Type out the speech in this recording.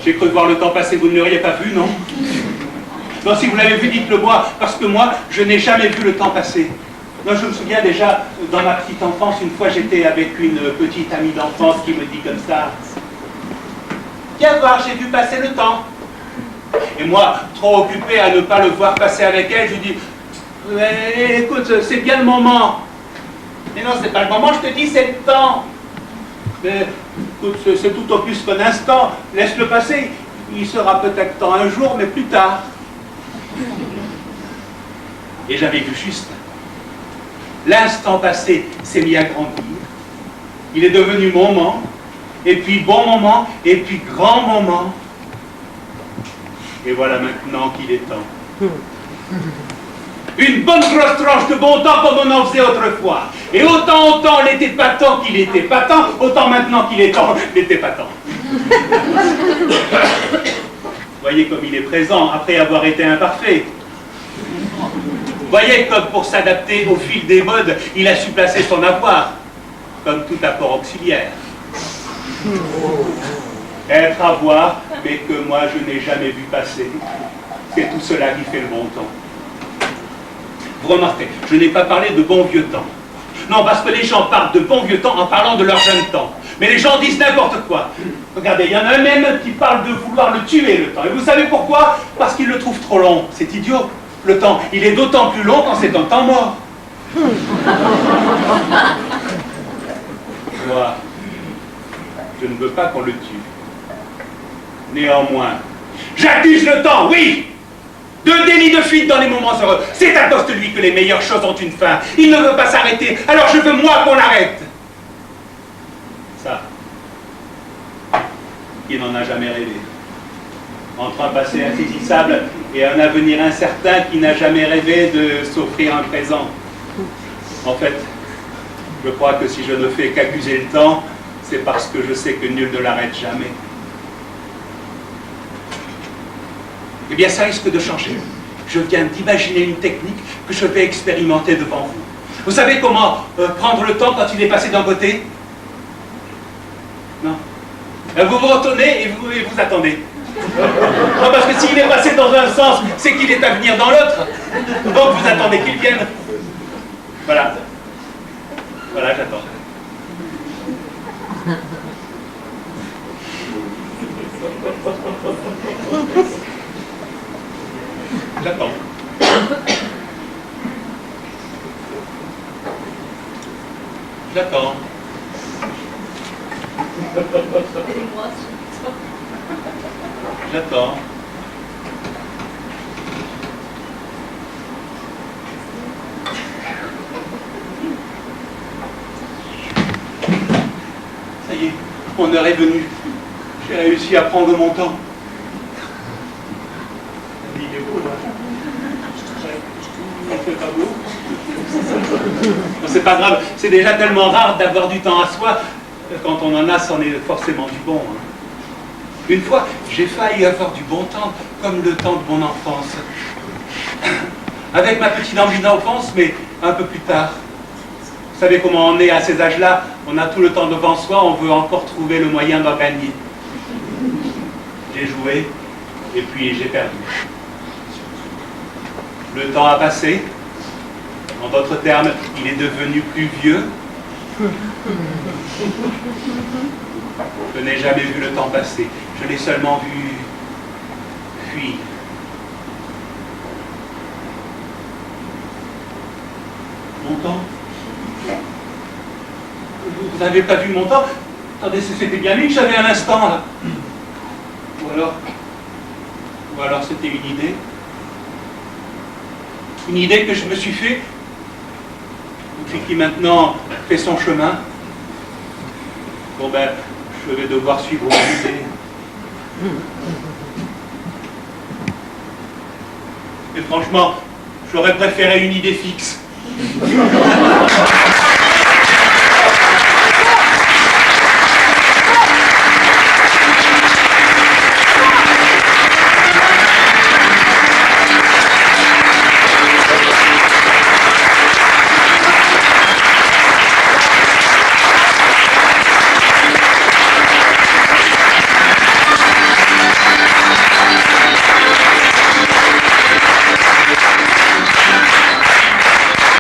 J'ai cru voir le temps passer, vous ne l'auriez pas vu, non? Non, si vous l'avez vu, dites-le moi, parce que moi, je n'ai jamais vu le temps passer. Non, je me souviens déjà, dans ma petite enfance, une fois j'étais avec une petite amie d'enfance qui me dit comme ça: viens voir, j'ai vu passer le temps. Et moi, trop occupé à ne pas le voir passer avec elle, je lui dis: écoute, c'est bien le moment. Mais non, c'est pas le moment, je te dis, c'est le temps. Mais écoute, c'est tout au plus qu'un instant, laisse-le passer. Il sera peut-être temps un jour, mais plus tard. Et j'avais vu juste. L'instant passé s'est mis à grandir. Il est devenu moment, et puis bon moment, et puis grand moment. Et voilà maintenant qu'il est temps. Une bonne grosse tranche de bon temps comme on en faisait autrefois. Et autant l'était pas tant qu'il était pas tant, autant maintenant qu'il est temps, l'était pas tant. Voyez comme il est présent après avoir été imparfait. Voyez comme pour s'adapter au fil des modes, il a su placer son avoir, comme tout apport auxiliaire. Être à voir, mais que moi je n'ai jamais vu passer. C'est tout cela qui fait le bon temps. Vous remarquez, je n'ai pas parlé de bon vieux temps. Non, parce que les gens parlent de bon vieux temps en parlant de leur jeune temps. Mais les gens disent n'importe quoi. Regardez, il y en a même qui parlent de vouloir le tuer, le temps. Et vous savez pourquoi? Parce qu'ils le trouvent trop long. C'est idiot. Le temps, il est d'autant plus long quand c'est un temps mort. Moi, je ne veux pas qu'on le tue. Néanmoins, j'accuse le temps, oui, de délit de fuite dans les moments heureux. C'est à cause de lui que les meilleures choses ont une fin. Il ne veut pas s'arrêter, alors je veux moi qu'on l'arrête. Ça, qui n'en a jamais rêvé. Entre un passé insaisissable et un avenir incertain qui n'a jamais rêvé de s'offrir un présent. En fait, je crois que si je ne fais qu'accuser le temps, c'est parce que je sais que nul ne l'arrête jamais. Eh bien, ça risque de changer. Je viens d'imaginer une technique que je vais expérimenter devant vous. Vous savez comment prendre le temps quand il est passé d'un côté? Non. Vous vous retournez et vous attendez. Non, parce que s'il est passé dans un sens, c'est qu'il est à venir dans l'autre. Donc vous attendez qu'il vienne. Voilà. Voilà, j'attends. J'attends. J'attends. J'attends. Ça y est, mon heure est venue. J'ai réussi à prendre mon temps. Il est beau, là. C'est pas beau. C'est pas grave, c'est déjà tellement rare d'avoir du temps à soi. Quand on en a, c'en est forcément du bon. Hein. Une fois, j'ai failli avoir du bon temps, comme le temps de mon enfance. Avec ma petite amie d'enfance, mais un peu plus tard. Vous savez comment on est à ces âges-là? On a tout le temps devant soi, on veut encore trouver le moyen d'en gagner. J'ai joué, et puis j'ai perdu. Le temps a passé. En d'autres termes, il est devenu plus vieux. Je n'ai jamais vu le temps passer. Je l'ai seulement vu fuir. Mon temps? Vous n'avez pas vu mon temps? Attendez, c'était bien lui que j'avais à l'instant, là. Ou alors c'était une idée. Une idée que je me suis fait, et puis qui maintenant fait son chemin. Bon ben, je vais devoir suivre mon idée. Et franchement, j'aurais préféré une idée fixe.